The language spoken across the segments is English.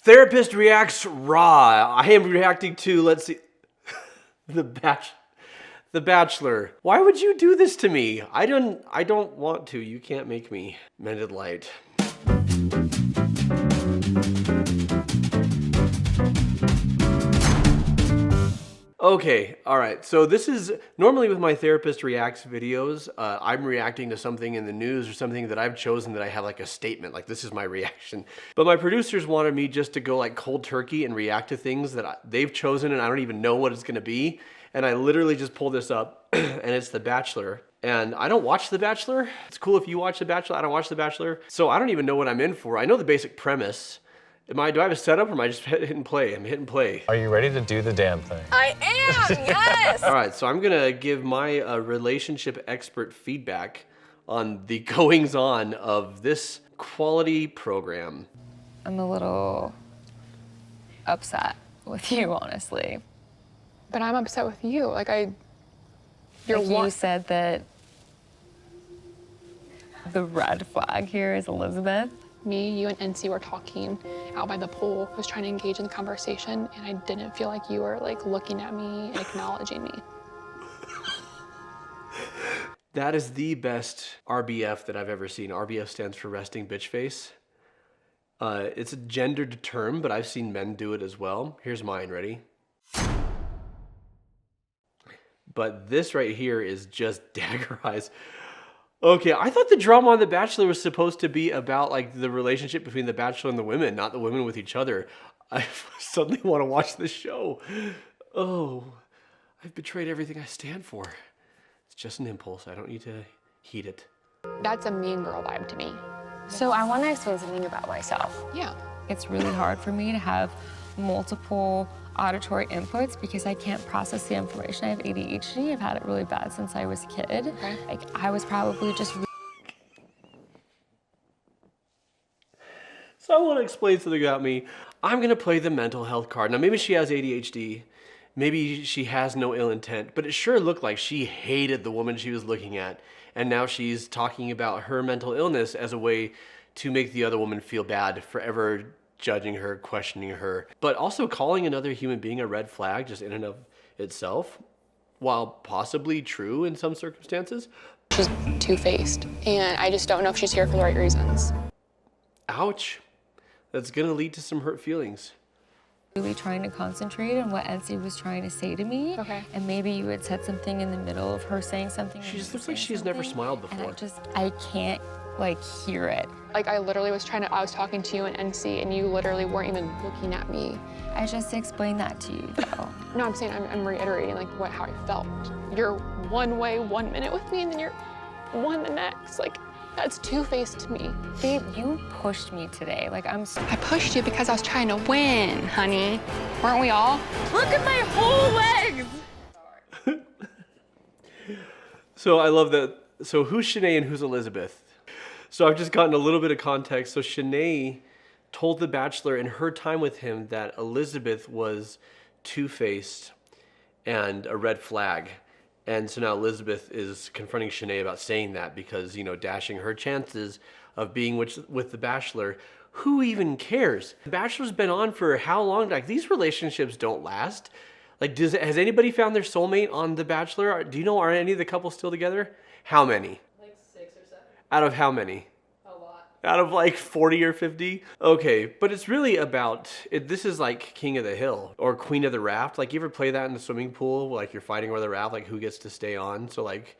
Therapist reacts raw. I am reacting to, let's see, The Bachelor. Why would you do this to me? I don't want to. You can't make me. Mended light. Okay, all right. So this is normally with my Therapist Reacts videos, I'm reacting to something in the news or something that I've chosen that I have like a statement, like this is my reaction. But my producers wanted me just to go like cold turkey and react to things that they've chosen and I don't even know what it's gonna be. And I literally just pulled this up and it's The Bachelor. And I don't watch The Bachelor. It's cool if you watch The Bachelor. I don't watch The Bachelor. So I don't even know what I'm in for. I know the basic premise. Do I have a setup or am I just hitting play? I'm hitting play. Are you ready to do the damn thing? I am, yes! All right, so I'm gonna give my relationship expert feedback on the goings on of this quality program. I'm a little upset with you, honestly. But I'm upset with you. You said that the red flag here is Elizabeth. Me, you, and NC were talking out by the pool. I was trying to engage in the conversation, and I didn't feel like you were like looking at me and acknowledging me. That is the best RBF that I've ever seen. RBF stands for resting bitch face. It's a gendered term, but I've seen men do it as well. Here's mine, ready? But this right here is just dagger eyes. Okay, I thought the drama on The Bachelor was supposed to be about like the relationship between The Bachelor and the women, not the women with each other. I suddenly want to watch this show. Oh, I've betrayed everything I stand for. It's just an impulse. I don't need to heed it. That's a mean girl vibe to me. So I want to explain something about myself. Yeah. It's really hard for me to have multiple auditory inputs because I can't process the information. I have ADHD. I've had it really bad since I was a kid. Okay. Like I was probably just. So I want to explain something about me. I'm going to play the mental health card. Now, maybe she has ADHD. Maybe she has no ill intent, but it sure looked like she hated the woman she was looking at. And now she's talking about her mental illness as a way to make the other woman feel bad for ever judging her, questioning her. But also calling another human being a red flag just in and of itself, while possibly true in some circumstances. She's two-faced, and I just don't know if she's here for the right reasons. Ouch. That's going to lead to some hurt feelings. Really trying to concentrate on what NC was trying to say to me. Okay. And maybe you had said something in the middle of her saying something. She just looks like she's never smiled And before. I can't like hear it. Like I literally I was talking to you and NC, and you literally weren't even looking at me. I just explained that to you though. No, I'm saying I'm reiterating like how I felt. You're one way 1 minute with me, and then you're one the next. Like that's two-faced to me. Babe, you pushed me today. Like I pushed you because I was trying to win, honey. Weren't we all? Look at my whole legs! So I love that. So who's Shanae and who's Elizabeth? So I've just gotten a little bit of context. So Shanae told The Bachelor in her time with him that Elizabeth was two-faced and a red flag. And so now Elizabeth is confronting Shanae about saying that because, you know, dashing her chances of being with The Bachelor. Who even cares? The Bachelor's been on for how long? Like, these relationships don't last. Like, has anybody found their soulmate on The Bachelor? Do you know, are any of the couples still together? How many? Like 6 or 7. Out of how many? A lot. Out of like 40 or 50? Okay, but it's really about, this is like King of the Hill or Queen of the Raft. Like, you ever play that in the swimming pool? Like, you're fighting over the raft, like who gets to stay on? So like,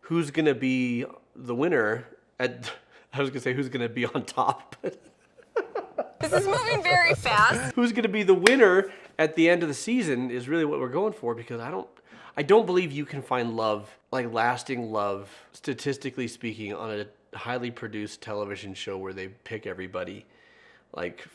who's gonna be the winner at, I was gonna say who's gonna be on top, but This is moving very fast. who's gonna be the winner at the end of the season is really what we're going for, because I don't believe you can find love, like lasting love, statistically speaking, on a highly produced television show where they pick everybody. Like,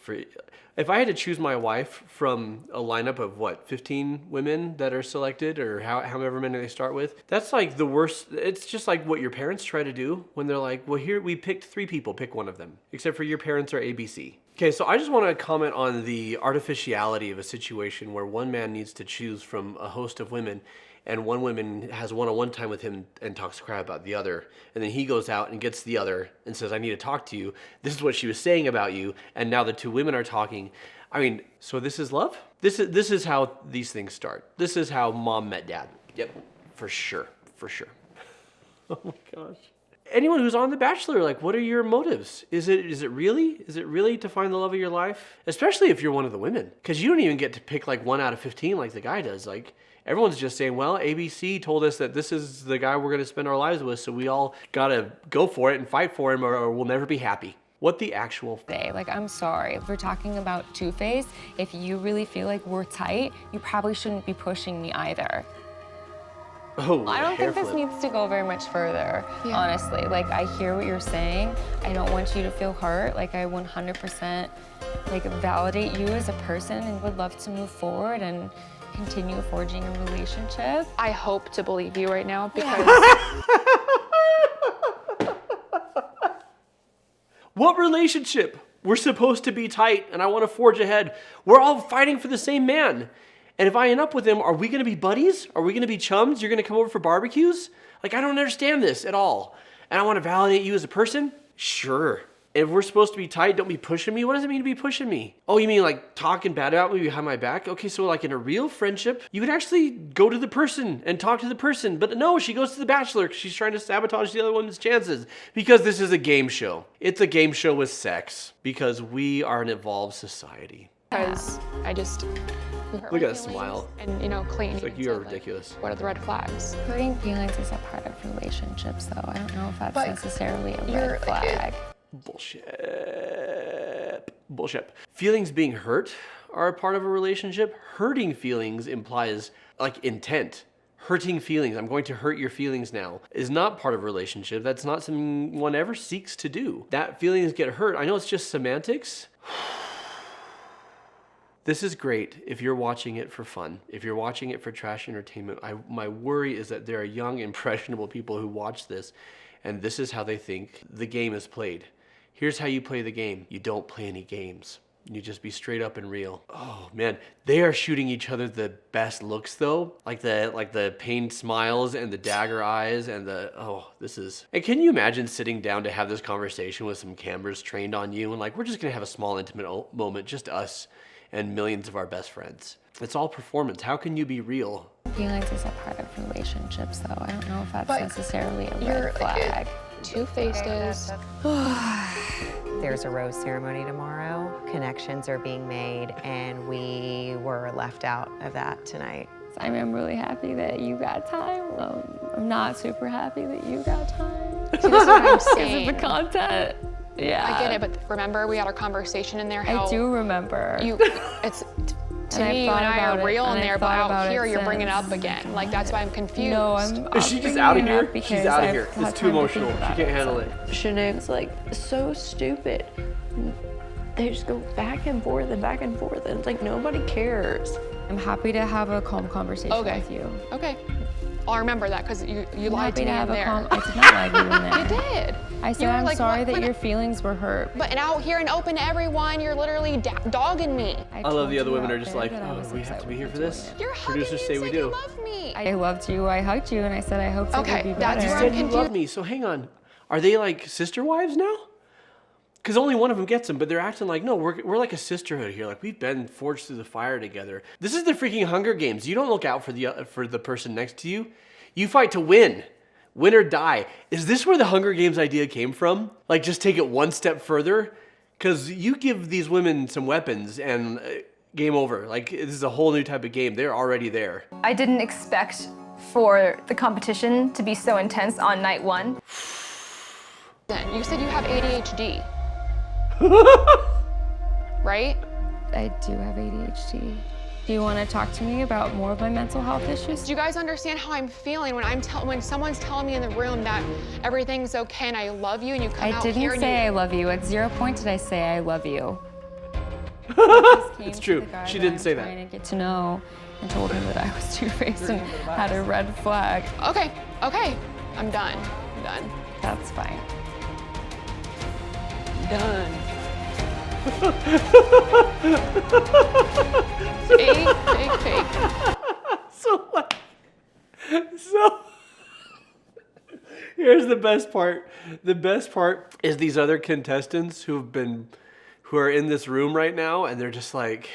if I had to choose my wife from a lineup of 15 women that are selected, or however many they start with, that's like the worst. It's just like what your parents try to do when they're like, well, here we picked 3 people, pick one of them, except for your parents are ABC. Okay, so I just want to comment on the artificiality of a situation where one man needs to choose from a host of women, and one woman has one-on-one time with him and talks crap about the other, and then he goes out and gets the other and says, I need to talk to you. This is what she was saying about you, and now the two women are talking. I mean, so this is love? This is how these things start. This is how mom met dad. Yep, for sure. Oh my gosh. Anyone who's on The Bachelor, like, what are your motives? Is it really to find the love of your life? Especially if you're one of the women, because you don't even get to pick like 1 out of 15 like the guy does. Like, everyone's just saying, well, ABC told us that this is the guy we're going to spend our lives with, so we all got to go for it and fight for him, or we'll never be happy. What the actual... Like, I'm sorry. If we're talking about two-face, if you really feel like we're tight, you probably shouldn't be pushing me either. Oh, I don't think this needs to go very much further, honestly. Like, I hear what you're saying. I don't want you to feel hurt. Like, I 100% like validate you as a person and would love to move forward and continue forging a relationship. I hope to believe you right now because What relationship? We're supposed to be tight, and I want to forge ahead. We're all fighting for the same man. And if I end up with him, are we going to be buddies? Are we going to be chums? You're going to come over for barbecues? Like, I don't understand this at all. And I want to validate you as a person? Sure. If we're supposed to be tight, don't be pushing me. What does it mean to be pushing me? Oh, you mean like talking bad about me behind my back? Okay, so like in a real friendship, you would actually go to the person and talk to the person. But no, she goes to The Bachelor because she's trying to sabotage the other one's chances. Because this is a game show. It's a game show with sex. Because we are an evolved society. because I just Look at that smile. And you know, Clayton. It's like, even you are said, like, ridiculous. what are the red flags? Hurting feelings is a part of relationships, though. I don't know if that's But necessarily a you're- red flag. Bullshit. Feelings being hurt are a part of a relationship. Hurting feelings implies like intent. Hurting feelings, I'm going to hurt your feelings now, is not part of a relationship. That's not something one ever seeks to do. That feelings get hurt. I know it's just semantics. This is great if you're watching it for fun. If you're watching it for trash entertainment, my worry is that there are young, impressionable people who watch this, and this is how they think the game is played. Here's how you play the game. You don't play any games. You just be straight up and real. Oh man, they are shooting each other the best looks though. Like the pained smiles and the dagger eyes and this is. And can you imagine sitting down to have this conversation with some cameras trained on you and like, we're just gonna have a small intimate moment, just us and millions of our best friends. It's all performance. How can you be real? Feelings is a part of relationships, though. I don't know if that's But necessarily a you're red flag. Two-faced is. There's a rose ceremony tomorrow. Connections are being made, and we were left out of that tonight. I mean, I'm really happy that you got time. I'm not super happy that you got time. See, this is what I'm Because of saying. the content. Yeah. I get it, but remember we had our conversation in there. How I do remember. It's to And I've me, you thought and I about are it, real in and I've there, but thought out about here it you're bringing it up since. again. Like that's why I'm confused. No, I'm. Is she just bringing out of it here? up because She's out of I've here. had It's time too to think emotional. She about can't it, handle so. it. Shanae's like so stupid. They just go back and forth and back and forth, and it's like nobody cares. I'm happy to have a calm conversation Okay. with you. Okay, I'll remember that because you I'm lied to happy me to have in a there. calm. I did not lie to you in there. You did. I You said were I'm like, sorry what- that when- your feelings were hurt. But and out here and open to everyone, you're literally dogging me. I love told the other you women out are just there like, that I oh, was we have upset to be with here you for doing this. it. You're hugging Producers me say and we said you do. love me. I loved you. I hugged you, and I said I hope it Okay, would be that's better. where Said I'm you confused. love me, so hang on. Are they like sister wives now? Because only one of them gets them, but they're acting like, no, we're like a sisterhood here. Like, we've been forged through the fire together. This is the freaking Hunger Games. You don't look out for the person next to you. You fight to win. Win or die. Is this where the Hunger Games idea came from? Like, just take it one step further? Because you give these women some weapons and game over. Like, this is a whole new type of game. They're already there. I didn't expect for the competition to be so intense on night one. Then you said you have ADHD, right? I do have ADHD. Do you want to talk to me about more of my mental health issues? Do you guys understand how I'm feeling when someone's telling me in the room that everything's okay and I love you and you come I out here didn't and say I you, love you. At 0 point did I say I love you. It's true. She didn't say that. Trying to get to know and told him that I was two-faced and had a red flag. okay, I'm done. I'm done. That's fine. Done. Fake. So like, Here's the best part. The best part is these other contestants who are in this room right now, and they're just like,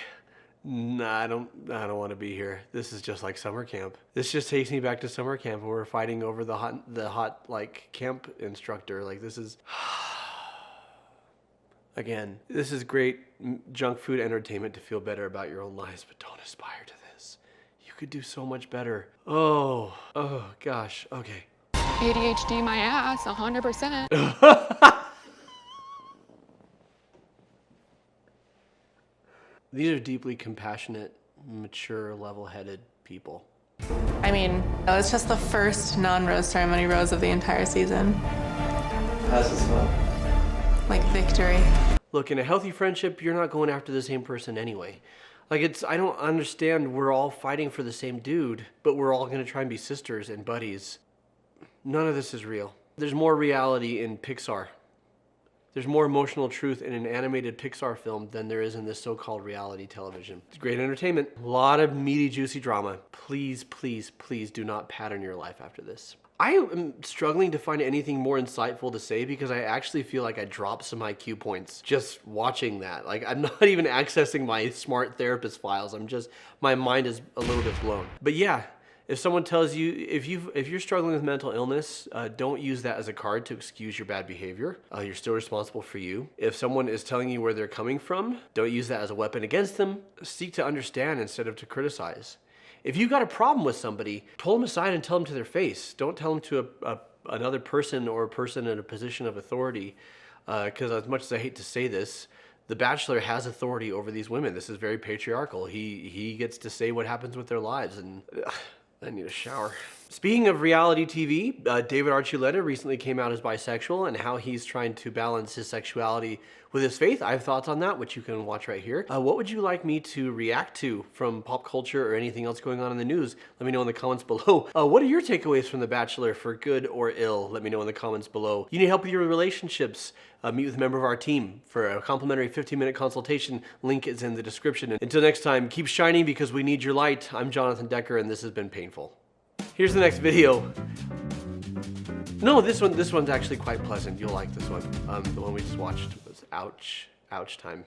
nah, I don't want to be here. This is just like summer camp. This just takes me back to summer camp where we're fighting over the hot like camp instructor. Like this is, again, this is great junk food entertainment to feel better about your own lives, but don't aspire to this. You could do so much better. Oh gosh. Okay. ADHD my ass, 100%. These are deeply compassionate, mature, level-headed people. I mean, it's just the first non-rose ceremony rose of the entire season. How's this fun? Like victory. Look, in a healthy friendship, you're not going after the same person anyway. Like I don't understand, we're all fighting for the same dude, but we're all gonna try and be sisters and buddies. None of this is real. There's more reality in Pixar. There's more emotional truth in an animated Pixar film than there is in this so-called reality television. It's great entertainment, a lot of meaty, juicy drama. Please, please, please do not pattern your life after this. I am struggling to find anything more insightful to say because I actually feel like I dropped some IQ points just watching that. Like I'm not even accessing my smart therapist files. My mind is a little bit blown. But yeah, if someone tells you, if you're struggling with mental illness, don't use that as a card to excuse your bad behavior. You're still responsible for you. If someone is telling you where they're coming from, don't use that as a weapon against them. Seek to understand instead of to criticize. If you got a problem with somebody, pull them aside and tell them to their face. Don't tell them to another person or a person in a position of authority. Because as much as I hate to say this, the Bachelor has authority over these women. This is very patriarchal. He gets to say what happens with their lives, and I need a shower. Speaking of reality TV, David Archuleta recently came out as bisexual and how he's trying to balance his sexuality with his faith. I have thoughts on that, which you can watch right here. What would you like me to react to from pop culture or anything else going on in the news? Let me know in the comments below. What are your takeaways from The Bachelor, for good or ill? Let me know in the comments below. You need help with your relationships? Meet with a member of our team for a complimentary 15-minute consultation. Link is in the description. And until next time, keep shining because we need your light. I'm Jonathan Decker, and this has been Painful. Here's the next video. No, this one's actually quite pleasant. You'll like this one. The one we just watched was ouch time.